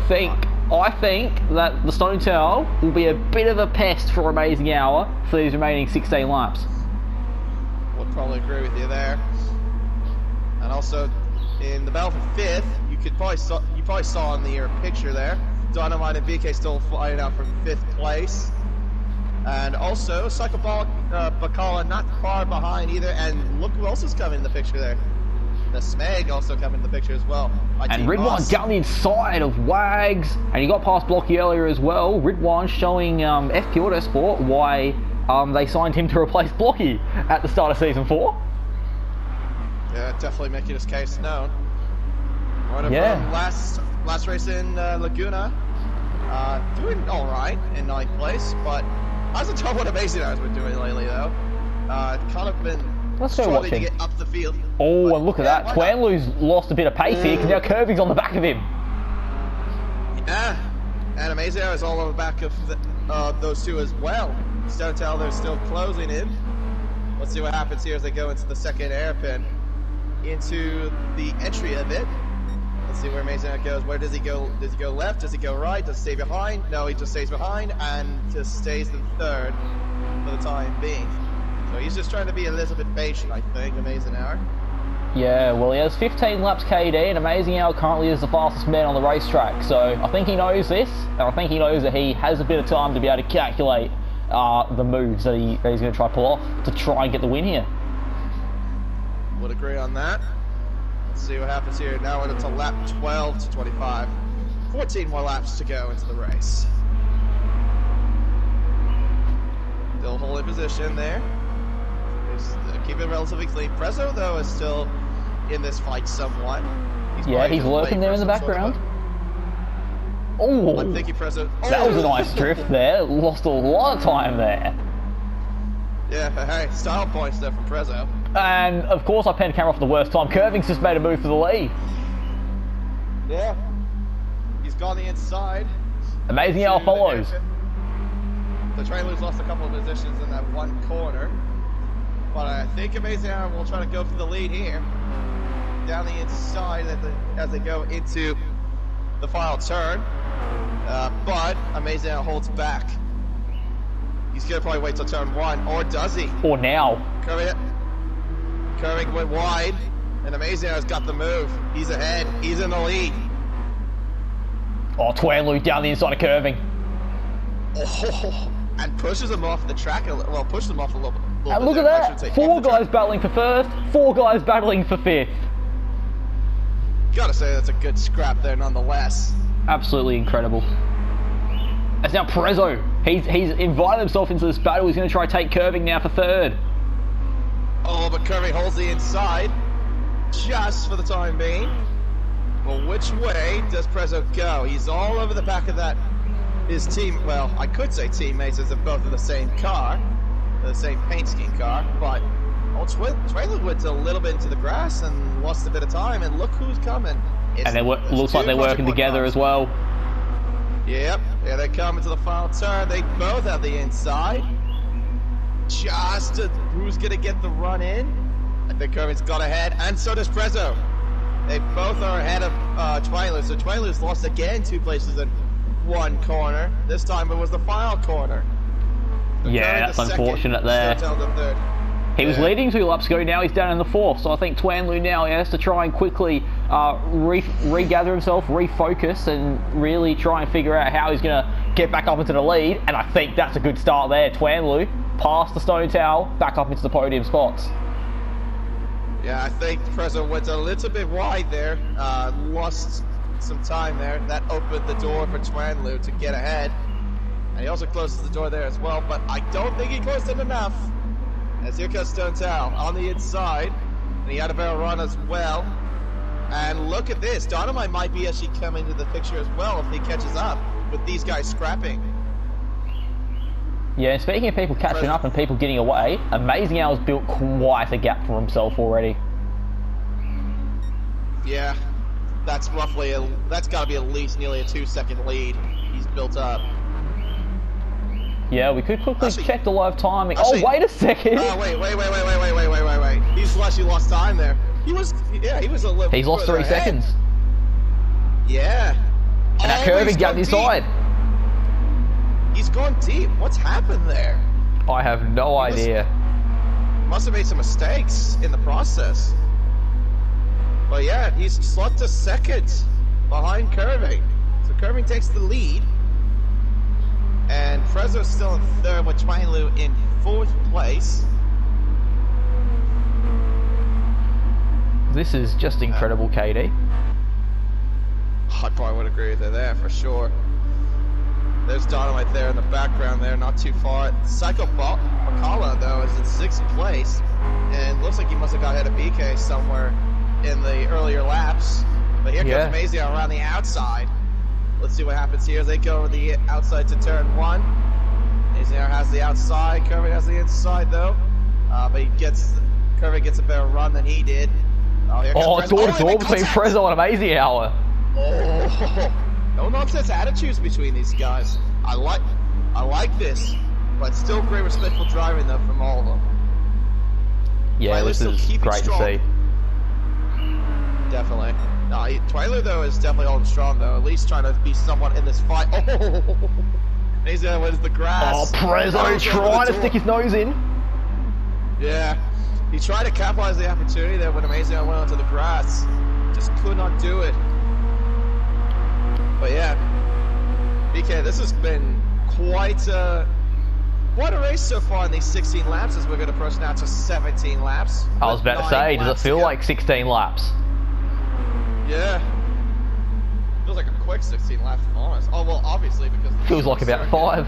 that the Stone Tower will be a bit of a pest for Amazing Hour for these remaining 16 laps. Would probably agree with you there. And also, in the battle for 5th, you probably saw in the picture there, Dynamite and BK still flying out from 5th place. And also, Psychobolic Bacala not far behind either. And look who else is coming in the picture there. The Smeg also coming in the picture as well. And Ridwan down the inside of Wags. And he got past Blocky earlier as well. Ridwan showing FP Autosport why they signed him to replace Blocky at the start of Season 4. Yeah, definitely making his case known. Right last race in Laguna. Doing alright in 9th place, but I wasn't sure what Amazing Hour's been doing lately though. Kind of been struggling to get up the field. Oh, but, and look at that. Twanlu's lost a bit of pace here because now Kirby's on the back of him. Yeah, and Amazing Hour is all on the back of those two as well. Stone Tower, they're still closing in. Let's see what happens here as they go into the second hairpin. Into the entry of it. Let's see where Amazing Hour goes. Where does he go? Does he go left? Does he go right? Does he stay behind? No, he just stays behind and just stays in 3rd for the time being. So he's just trying to be a little bit patient, I think, Amazing Hour. Yeah, well, he has 15 laps KD, and Amazing Hour currently is the fastest man on the racetrack. So I think he knows this, and I think he knows that he has a bit of time to be able to calculate the moves that he's going to try to pull off to try and get the win here. Would agree on that. Let's see what happens here. Now we're into lap 12 to 25. 14 more laps to go into the race. Still holding position there. Keep it relatively clean. Prezzo, though, is still in this fight somewhat. He's lurking there in the background. Oh, I'm thinking Prezzo. Oh, that was a nice drift there. Lost a lot of time there. Yeah, hey, style points there from Prezzo. And of course, I panned the camera off at the worst time. Curving's just made a move for the lead. Yeah, he's gone the inside. Amazing Hour follows. The trailer's lost a couple of positions in that one corner. But I think Amazing Hour will try to go for the lead here. Down the inside as they go into the final turn. But Amazing Hour holds back. He's going to probably wait till turn 1. Or does he? Or now. Curving went wide. And Amazing Hour's got the move. He's ahead. He's in the lead. Oh, Twanlu down the inside of Curving. Oh, and pushes him off the track. Well, pushes him off a little bit. And look at that, 4 guys battling for 1st, 4 guys battling for 5th. Gotta say that's a good scrap there nonetheless. Absolutely incredible. It's now Prezzo. He's invited himself into this battle. He's going to try to take Curving now for 3rd. Oh, but Curving holds the inside just for the time being. Well, which way does Prezzo go? He's all over the back of that. His team, well, I could say teammates as if both in the same car. The same paint scheme car, but Trailer went a little bit into the grass and lost a bit of time, and look who's coming. And it looks like they're working together as well. Yep, here they come into the final turn. They both have the inside. Just who's going to get the run in? I think Curving's got ahead, and so does Prezzo. They both are ahead of Trailer, so Trailer's lost again 2 places in 1 corner. This time it was the final corner. Yeah, that's unfortunate there. He was leading 2 laps ago, now he's down in the 4th, so I think Twanlu now has to try and quickly regather himself, refocus, and really try and figure out how he's going to get back up into the lead, and I think that's a good start there. Twanlu, past the Stone Tower, back up into the podium spots. Yeah, I think Prezzo went a little bit wide there, lost some time there. That opened the door for Twanlu to get ahead. And he also closes the door there as well, but I don't think he closed it enough. As here comes Stone Tower on the inside, and he had a barrel run as well. And look at this, Dynamite might be actually coming into the picture as well if he catches up with these guys scrapping. Yeah, speaking of people catching up and people getting away, Amazing Hour's built quite a gap for himself already. Yeah, that's got to be at least nearly a 2-second lead he's built up. Yeah, we could quickly check the live timing. Actually, oh, wait a second. Wait. He's actually lost time there. He was a little. He's lost 3 seconds. Yeah. And that curving got inside. He's gone deep. What's happened there? I have no idea. Must have made some mistakes in the process. But yeah, he's slumped to second behind Curving. So Curving takes the lead. And Frezzo's still in third with Twanglu in 4th place. This is just incredible, KD. I probably would agree with you there for sure. There's Dynamite there in the background there, not too far. Psycho Bacala, though, is in 6th place. And looks like he must have got ahead of BK somewhere in the earlier laps. But here comes Mazio around the outside. Let's see what happens here as they go the outside to turn 1. Mazio has the outside, Curvy has the inside, though. But Curvy gets a better run than he did. It's door-to-door between Frezzo and Mazio. Oh, no nonsense attitudes between these guys. I like this, but still great respectful driving though from all of them. Yeah, this is great to see. Definitely. No, Twyler though is definitely holding strong though. At least trying to be somewhat in this fight. Oh, he's gonna win the grass. Oh, Prezzo trying to stick his nose in. Yeah, he tried to capitalize the opportunity there when Amazing went onto the grass. Just could not do it. But yeah, BK, this has been quite a race so far in these 16 laps as we're going to approach now to 17 laps. I was about to say, does it feel like 16 laps? Yeah. Feels like a quick 16 laps, to be honest. Oh, well, obviously, because... Feels like about 5.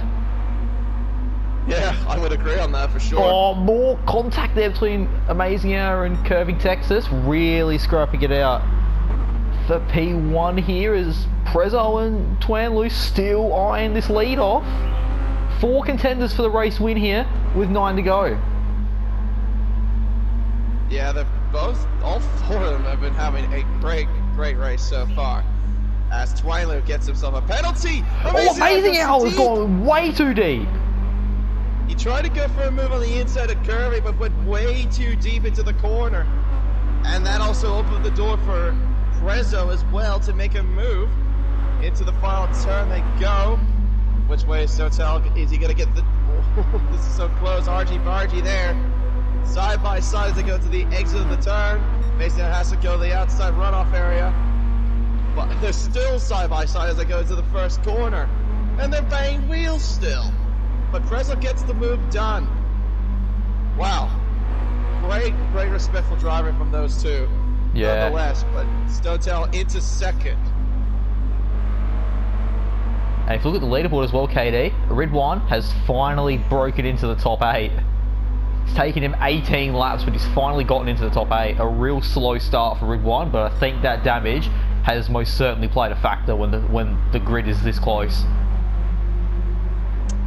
Yeah, I would agree on that for sure. Oh, more contact there between Amazing Hour and Curving Texas. Really scrapping it out. For P1 here is Prezzo and Twanglu still eyeing this lead off. 4 contenders for the race win here with 9 to go. Yeah, they're all 4 of them have been having a great race so far. As Twanglu gets himself a penalty. Amazing Hour has gone way too deep. He tried to go for a move on the inside of Curvy, but went way too deep into the corner. And that also opened the door for Prezzo as well to make a move into the final turn. They go. Which way is Sotel? Is he going to get the... Oh, this is so close. Argy-bargy there. Side by side as they go to the exit of the turn. Mason has to go to the outside runoff area. But they're still side by side as they go to the first corner. And they're banging wheels still. But Prezzo gets the move done. Wow. Great respectful driving from those two. Yeah. Nonetheless, but Stotel into second. And if you look at the leaderboard as well, KD, Ridwan has finally broken into the top 8. It's taken him 18 laps, but he's finally gotten into the top 8. A real slow start for Ridwan, but I think that damage has most certainly played a factor when the grid is this close.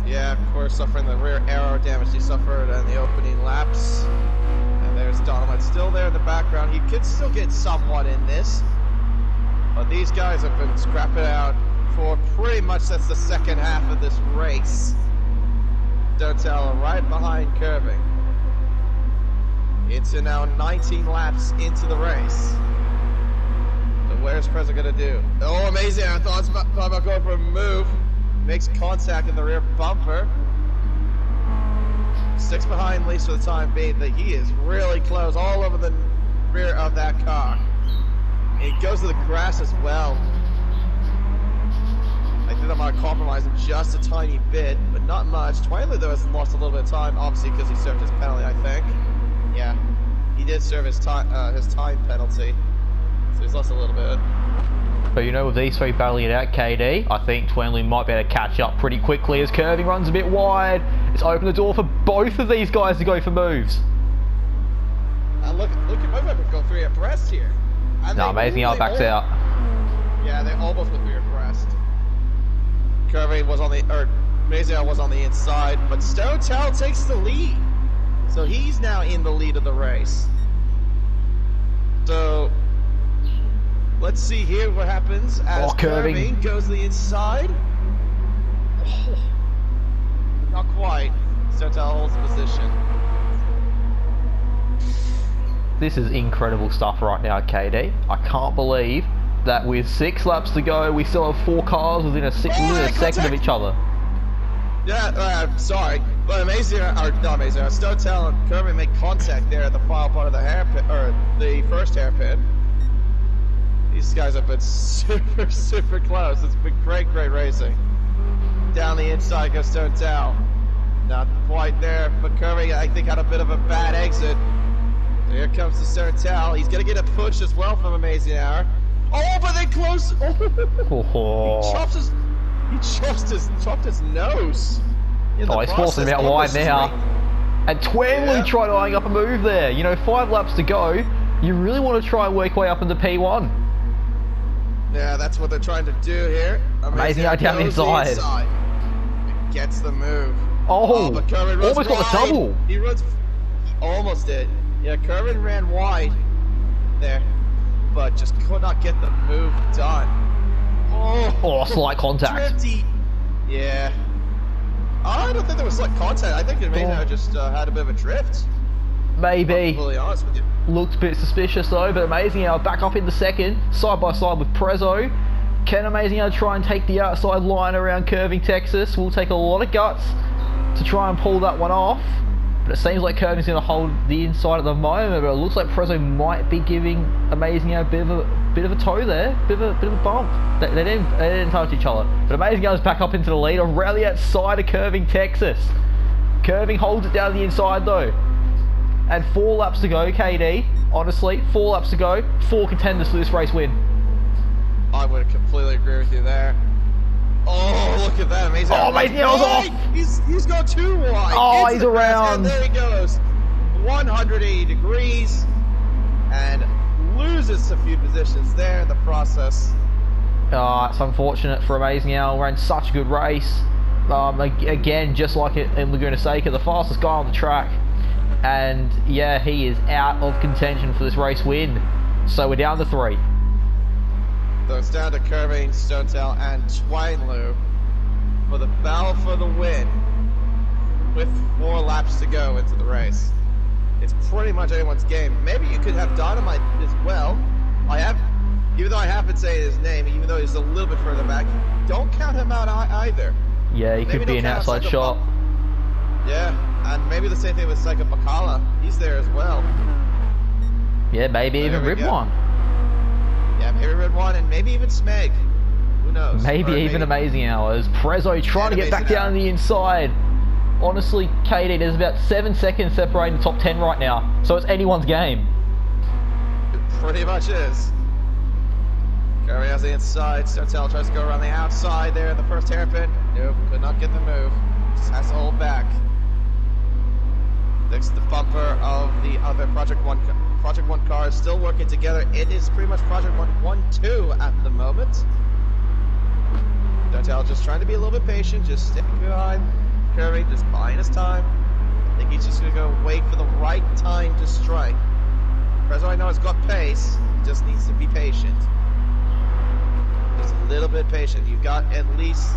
Yeah, of course, suffering the rear aero damage he suffered in the opening laps. And there's Donovan still there in the background. He could still get somewhat in this. But these guys have been scrapping out for pretty much since the second half of this race. Dotel right behind Curving. It's now 19 laps into the race. So where's Prezzo gonna do? Oh, amazing! I thought about going for a move. Makes contact in the rear bumper. Sticks behind Lease for the time being, but he is really close all over the rear of that car. And he goes to the grass as well. I think I'm going to compromise him just a tiny bit, but not much. Twanglu, though, has lost a little bit of time, obviously because he served his penalty, I think. Yeah, he did serve his time penalty, so he's lost a little bit. But you know, with these 3 battling it out, KD, I think Twanglu might be able to catch up pretty quickly as Curving runs a bit wide. It's opened the door for both of these guys to go for moves. And look at my weapon go 3 abreast here. No, Amazing how it backs out. Yeah, they almost went 3 abreast. Curving was on the, Mazio was on the inside, but Stotel takes the lead. So he's now in the lead of the race. So let's see here what happens as Curving goes to the inside. Oh. not quite. Stotel holds the position. This is incredible stuff right now, KD. I can't believe that with 6 laps to go, we still have 4 cars within a second of each other. Yeah, sorry, but Stotel and Kirby make contact there at the final part of the hairpin, or the first hairpin. These guys have been super, super close. It's been great racing. Down the inside goes Stotel. Not quite there, but Kirby, I think, had a bit of a bad exit. Here comes the Stotel. He's going to get a push as well from Amazing Hour. Oh, but they close. Oh. He chopped his nose. Oh, he's forcing him out wide now. And Twanley tried eyeing up a move there. You know, 5 laps to go. You really want to try and work your way up into P1. Yeah, that's what they're trying to do here. Amazing Hour down the inside. Gets the move. Oh, almost got the double. He almost did. Yeah, Kervin ran wide there, but just could not get the move done. Oh, slight contact. Drifty. Yeah. I don't think there was slight contact. I think it may have just had a bit of a drift. Maybe. I'm completely honest with you. Looked a bit suspicious though, but Amazing Hour back up in the second, side by side with Prezzo. Can Amazing Hour try and take the outside line around Curving Texas? Will take a lot of guts to try and pull that one off. But it seems like Curving's going to hold the inside at the moment, but it looks like Prezzo might be giving Amazing Hour a bit of a toe there, bit of a bump. They didn't touch each other. But Amazing Hour's back up into the lead, on rally outside of Curving Texas. Curving holds it down the inside though. And 4 laps to go, KD. Honestly, 4 laps to go, 4 contenders for this race win. I would completely agree with you there. Oh, look at that. Amazing. Oh, Amazing Hour's off. He's got too wide. Oh, he's around. There he goes. 180 degrees. And loses a few positions there in the process. It's unfortunate for Amazing Hour. Ran such a good race. Again, just like in Laguna Seca, the fastest guy on the track. And yeah, he is out of contention for this race win. So we're down to 3. So it's down to Curving, Stotel, and Twanley for the battle for the win with 4 laps to go into the race. It's pretty much anyone's game. Maybe you could have Dynamite as well. Even though I haven't said his name, even though he's a little bit further back, don't count him out either. Yeah, he could be an outside shot. Yeah, and maybe the same thing with Psycho Bacala. He's there as well. Yeah, maybe even Ribwan. Yeah, maybe Ribwan and maybe even Smeg. Who knows? Maybe even Amazing Hours. Prezzo trying to get back down the inside. Honestly, KD, there's about 7 seconds separating the top 10 right now. So it's anyone's game. It pretty much is. Curry has the inside. Stotel tries to go around the outside there in the first hairpin. Nope, could not get the move. Just has to hold back. Next, the bumper of the other Project 1 car is still working together. It is pretty much Project 1-2 at the moment. Stotel just trying to be a little bit patient, just sticking behind Curry, just buying his time. I think he's just going to go wait for the right time to strike. Prezzo, I know, has got pace, he just needs to be patient. Just a little bit patient. You've got at least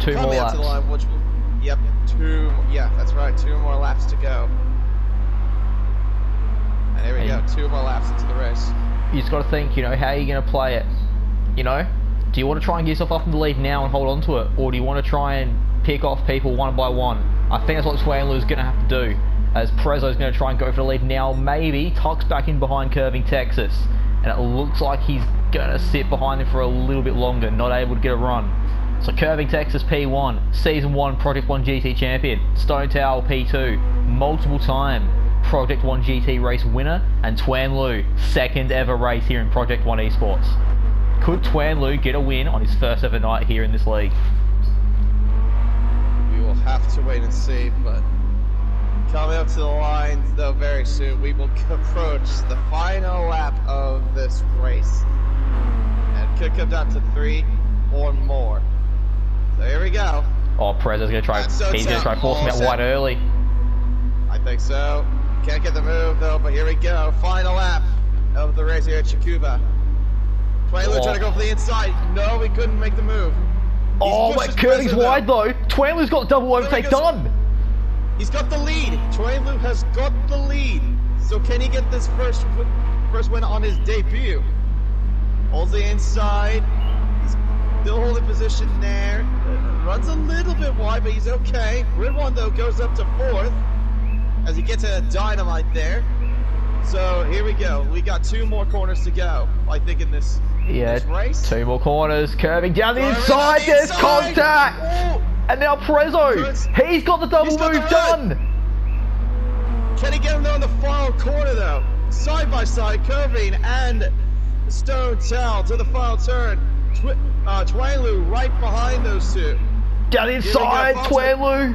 2 more laps. To the line, which will, yep, 2. Yeah, that's right. 2 more laps to go. And there we go. 2 more laps into the race. You just got to think, you know, how are you going to play it? You know, do you want to try and get yourself up in the lead now and hold on to it, or do you want to try and pick off people one by one? I think that's what Twanley is going to have to do, as Prezzo is going to try and go for the lead now. Maybe tucks back in behind Curving Texas, and it looks like he's going to sit behind him for a little bit longer, not able to get a run. So Curving Texas P1, Season 1 Project 1 GT champion, Stone Tower P2, multiple time Project 1 GT race winner, and Twanley, 2nd ever race here in Project 1 Esports. Could Twanley get a win on his first ever night here in this league? We will have to wait and see, but coming up to the lines though very soon, we will approach the final lap of this race. And could come down to 3 or more. So here we go. Oh, Prezzo's going to try, he's going to try forcing that wide early. I think so. Can't get the move though, but here we go. Final lap of the race here at Tsukuba. Twanley trying to go for the inside. No, he couldn't make the move. Oh, that curving's wide though. Twainlu's got double overtake done. He's got the lead. Twainlu has got the lead. So can he get this first win on his debut? Holds the inside. He's still holding position there. Runs a little bit wide, but he's okay. Grid 1 though goes up to 4th as he gets a dynamite there. So here we go. We got 2 more corners to go, I think, in this race. 2 more corners. Curving down the inside. There's contact. Oh. And now Prezzo. He's got the double move done. Can he get him there on the final corner though? Side by side, curving and Stone Towel to the final turn. Twainlu right behind those 2. Down inside, Twainlu.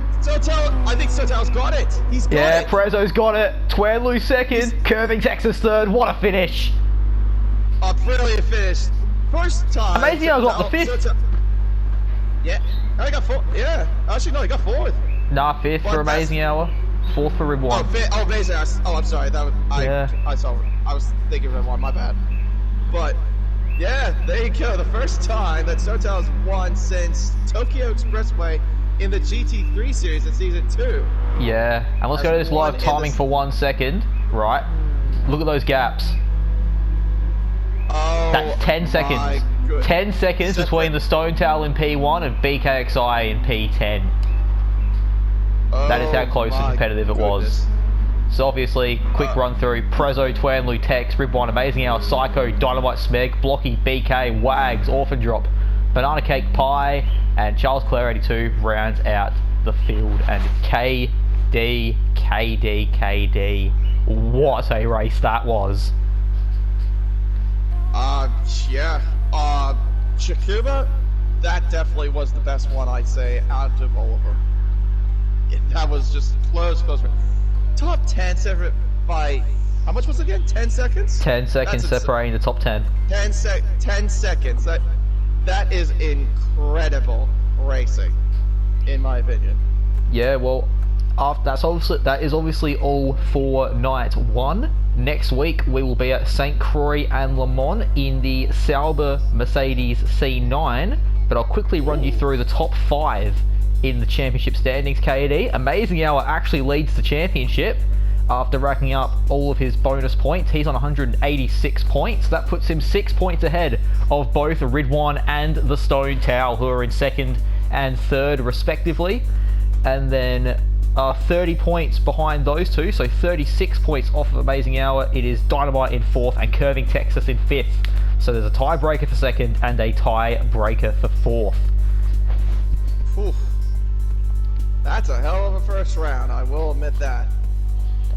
I think Sotel's got it. He's got it. Yeah, Prezzo's got it. Twainlu second. Curving Texas third. What a finish. A brilliant finish. First time. Amazing I got the 5th. Yeah, I got 4th. Yeah, actually no, he got 4th. Nah, 5th for Amazing Hour. 4th for Rib 1. Oh, 5th. Oh, Amazing Hour. Oh, I'm sorry. That was, I saw. I was thinking Rib 1. My bad. But yeah, there you go. The first time that Sotel's won since Tokyo Expressway in the GT3 series in season 2. Yeah, and let's go to this live timing for 1 second. Right. Look at those gaps. Oh, that's 10 seconds. 10 seconds between the Stone Towel in P1 and BKXI in P10. That is how close and competitive it was. So obviously, quick run through: Prezzo, Twainlu, Tex, Rib 1, Amazing Hour, Psycho, Dynamite, Smeg, Blocky, BK, Wags, Orphan Drop, Banana Cake Pie, and Charles Clare 82 rounds out the field. And KD. What a race that was. Yeah. Shakuba, that definitely was the best one, I'd say, out of all of them. That was just close. Top 10 separate by, how much was it again? 10 seconds? 10 seconds separating the top 10. 10 seconds. That is incredible racing, in my opinion. Yeah, well, that is obviously all for night 1. Next week we will be at St. Croix and Le Mans in the Sauber Mercedes C9, but I'll quickly run you through the top 5 in the championship standings. KD, Amazing Hour actually leads the championship after racking up all of his bonus points. He's on 186 points. That puts him 6 points ahead of both Ridwan and the Stone Towel, who are in 2nd and 3rd respectively. And then 30 points behind those 2, so 36 points off of Amazing Hour. It is Dynamite in 4th and Curving Texas in 5th. So there's a tiebreaker for 2nd and a tiebreaker for 4th. Oof. That's a hell of a first round, I will admit that.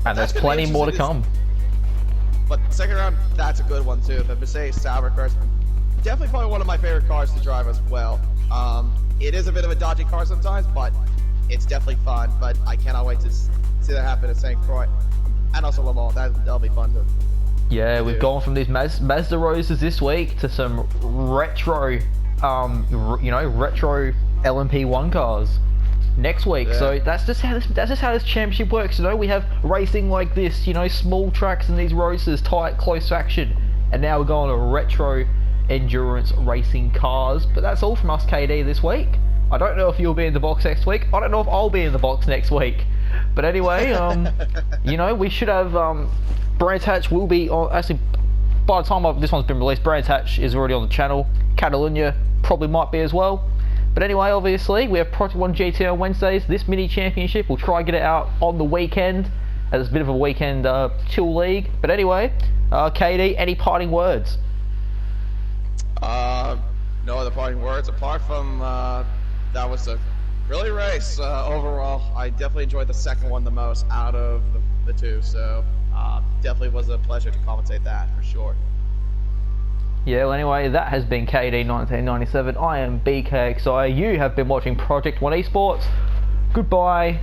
And there's plenty more to come. But the second round, that's a good one too. The Mercedes Sauber cars, definitely probably one of my favorite cars to drive as well. It is a bit of a dodgy car sometimes, but it's definitely fun. But I cannot wait to see that happen at St. Croix and also Le Mans. That'll be fun to. Yeah, we've gone from these Mazda Roadsters this week to some retro, retro LMP1 cars next week. Yeah. So that's just how this championship works. We have racing like this, small tracks and these roadsters, tight, close action, and now we're going to retro endurance racing cars. But that's all from us, KD, this week. I don't know if you'll be in the box next week. I don't know if I'll be in the box next week. But anyway, we should have Brands Hatch will be on. Actually, by the time this one's been released, Brands Hatch is already on the channel. Catalunya probably might be as well. But anyway, obviously, we have Project 1 GT on Wednesdays. This mini championship, we'll try and get it out on the weekend, as it's a bit of a weekend chill league. But anyway, KD, any parting words? No other parting words, apart from that was a really race overall. I definitely enjoyed the second one the most out of the 2, so definitely was a pleasure to commentate that, for sure. Yeah, well anyway, that has been KD1997. I am BKXI. You have been watching Project 1 Esports. Goodbye.